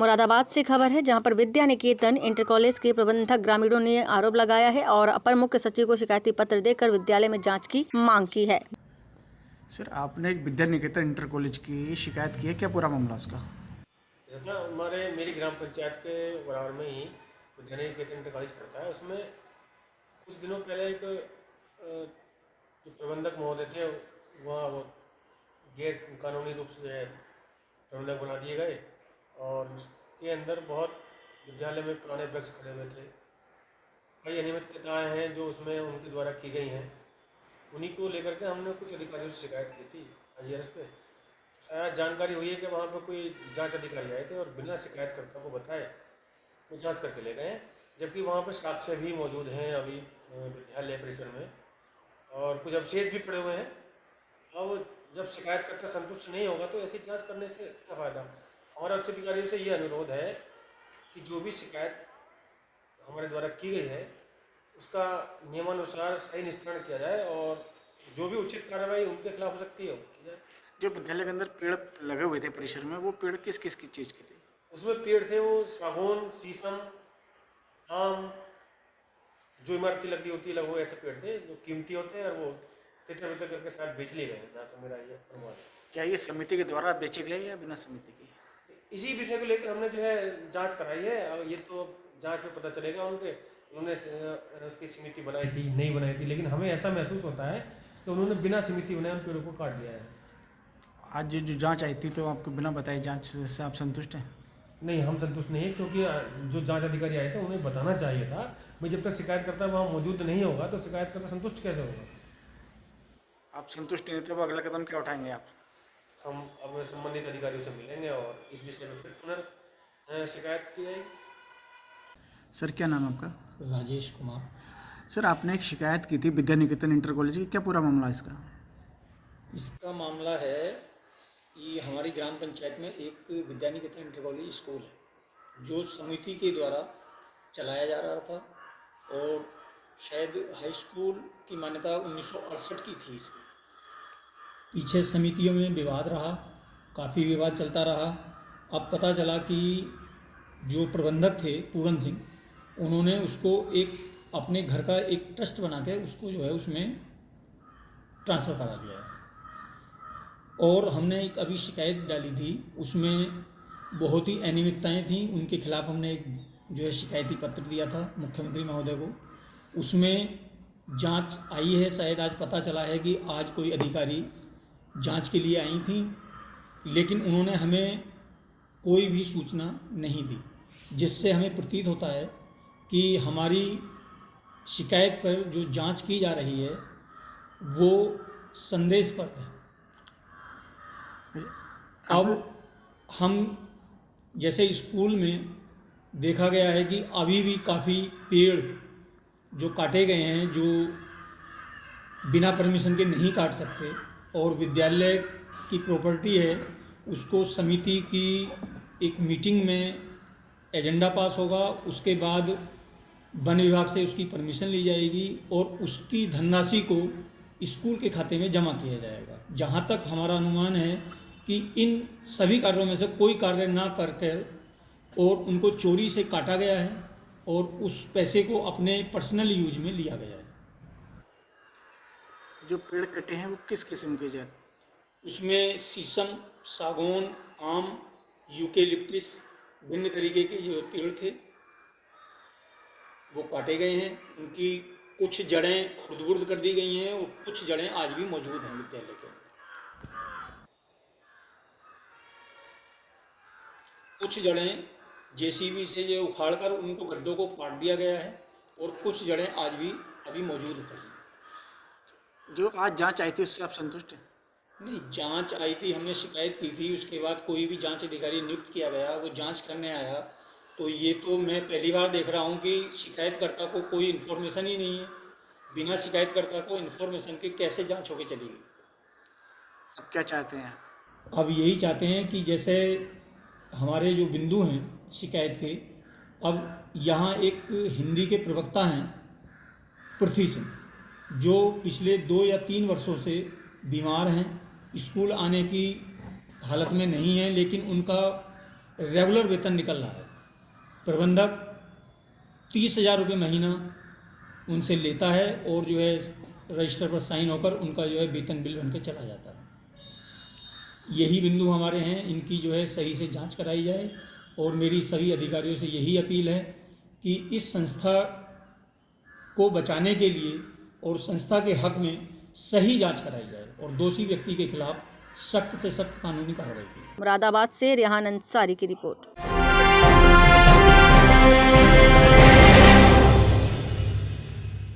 मुरादाबाद से खबर है, जहां पर विद्या निकेतन इंटर कॉलेज के प्रबंधक ग्रामीणों ने आरोप लगाया है और अपर मुख्य सचिव को शिकायती पत्र देकर विद्यालय में जांच की मांग की है। सर, आपने एक विद्या निकेतन इंटर कॉलेज की शिकायत की है, क्या पूरा मामला उसका? मेरी ग्राम पंचायत के बराबर में ही विद्या निकेतन इंटर कॉलेज पड़ता है। उसमें कुछ दिनों पहले एक जो प्रबंधक महोदय थे वहाँ वो गैर कानूनी रूप से जो है प्रबंधक बना दिए गए और उसके अंदर बहुत विद्यालय में पुराने वृक्ष खड़े हुए थे। कई अनियमितताएँ हैं जो उसमें उनके द्वारा की गई हैं। उन्हीं को लेकर के हमने कुछ अधिकारियों से शिकायत की थी IGRS पे। शायद जानकारी हुई है कि वहाँ पर कोई जांच अधिकारी आए थे और बिना शिकायतकर्ता को बताए वो जांच करके ले गए हैं, जबकि वहाँ पर साक्ष्य भी मौजूद हैं अभी विद्यालय परिसर में और कुछ अवशेष भी पड़े हुए हैं। अब जब शिकायतकर्ता संतुष्ट नहीं होगा तो ऐसी जांच करने से क्या फ़ायदा। हमारा उच्च अधिकारियों से ये अनुरोध है कि जो भी शिकायत हमारे द्वारा की गई है उसका नियमानुसार सही निस्तारण किया जाए और जो भी उचित कार्रवाई उनके खिलाफ हो सकती है वो की जाए। जो विद्यालय के अंदर पेड़ लगे हुए थे परिसर में, वो पेड़ किस किस की चीज़ के थे? उसमें पेड़ थे वो सागौन, शीशम, आम, जो इमारती लकड़ी होती है लगभग ऐसे पेड़ थे जो कीमती होते हैं और वो तितर बितर करके शायद बेच लिए गए, जहाँ तक मेरा ये अनुमान है। क्या ये समिति के द्वारा बेचे गए या बिना समिति के? इसी विषय को लेकर हमने जो है जांच कराई है और ये तो जांच में पता चलेगा उन्होंने उसकी समिति बनाई थी नहीं बनाई थी, लेकिन हमें ऐसा महसूस होता है कि उन्होंने बिना समिति बनाए उन पेड़ों को काट दिया है। आज जो जांच आई थी तो आपको बिना बताए जांच से आप संतुष्ट हैं? नहीं, हम संतुष्ट नहीं है क्योंकि जो जांच अधिकारी आए थे उन्हें बताना चाहिए था। भाई जब तक शिकायतकर्ता वहाँ मौजूद नहीं होगा तो शिकायतकर्ता संतुष्ट कैसे होगा। आप संतुष्ट नहीं थे तो अगला कदम क्या उठाएंगे आप? हम अब संबंधित अधिकारियों से मिलेंगे और इस विषय में फिर शिकायत की जाएगी। सर, क्या नाम है आपका? राजेश कुमार। सर, आपने एक शिकायत की थी विद्या निकेतन इंटर कॉलेज की, क्या पूरा मामला इसका? इसका मामला है कि हमारी ग्राम पंचायत में एक Vidya Niketan inter college school है जो समिति के द्वारा चलाया जा रहा था और शायद हाई स्कूल की मान्यता 1968 की थी। इसकी पीछे समितियों में विवाद रहा, काफ़ी विवाद चलता रहा। अब पता चला कि जो प्रबंधक थे पूरन सिंह, उन्होंने उसको एक अपने घर का एक ट्रस्ट बना के उसको जो है उसमें ट्रांसफ़र करा दिया है। और हमने एक अभी शिकायत डाली थी, उसमें बहुत ही अनियमितताएँ थीं, उनके खिलाफ़ हमने एक जो है शिकायती पत्र दिया था मुख्यमंत्री महोदय को। उसमें जांच आई है, शायद आज पता चला है कि आज कोई अधिकारी जांच के लिए आई थी, लेकिन उन्होंने हमें कोई भी सूचना नहीं दी, जिससे हमें प्रतीत होता है कि हमारी शिकायत पर जो जांच की जा रही है वो संदेहास्पद है। अब हम जैसे स्कूल में देखा गया है कि अभी भी काफ़ी पेड़ जो काटे गए हैं जो बिना परमिशन के नहीं काट सकते, और विद्यालय की प्रॉपर्टी है, उसको समिति की एक मीटिंग में एजेंडा पास होगा, उसके बाद वन विभाग से उसकी परमिशन ली जाएगी और उसकी धनराशि को स्कूल के खाते में जमा किया जाएगा। जहाँ तक हमारा अनुमान है कि इन सभी कार्यों में से कोई कार्य ना करकर और उनको चोरी से काटा गया है और उस पैसे को अपने पर्सनल यूज में लिया गया है। जो पेड़ कटे हैं वो किस किस्म के जात? उसमें शीशम, सागौन, आम, यूकेलिप्टिस, भिन्न तरीके के जो पेड़ थे वो काटे गए हैं। उनकी कुछ जड़ें खुर्द-बुर्द कर दी गई हैं और कुछ जड़ें आज भी मौजूद हैं विद्यालय के अंदर। कुछ जड़ें JCB से जो उखाड़कर उनको गड्ढों को काट दिया गया है और कुछ जड़ें आज भी अभी मौजूद हैं। जो आज जांच आई थी उससे आप संतुष्ट हैं? नहीं, जांच आई थी, हमने शिकायत की थी, उसके बाद कोई भी जांच अधिकारी नियुक्त किया गया, वो जांच करने आया, तो ये तो मैं पहली बार देख रहा हूँ कि शिकायतकर्ता को कोई इन्फॉर्मेशन ही नहीं है। बिना शिकायतकर्ता को इन्फॉर्मेशन के कैसे जांच होके चलेगी। अब क्या चाहते हैं? अब यही चाहते हैं कि जैसे हमारे जो बिंदु हैं शिकायत के, अब यहाँ एक हिंदी के प्रवक्ता हैं पृथ्वी सिंह, जो पिछले 2 या 3 वर्षों से बीमार हैं, स्कूल आने की हालत में नहीं है, लेकिन उनका रेगुलर वेतन निकल रहा है। प्रबंधक 30,000 रुपये महीना उनसे लेता है और जो है रजिस्टर पर साइन होकर उनका जो है वेतन बिल बनकर चला जाता है। यही बिंदु हमारे हैं, इनकी जो है सही से जांच कराई जाए और मेरी सभी अधिकारियों से यही अपील है कि इस संस्था को बचाने के लिए और संस्था के हक में सही जांच कराई जाए और दोषी व्यक्ति के खिलाफ सख्त से सख्त कानूनी कार्रवाई की। मुरादाबाद से रेहान अंसारी की रिपोर्ट।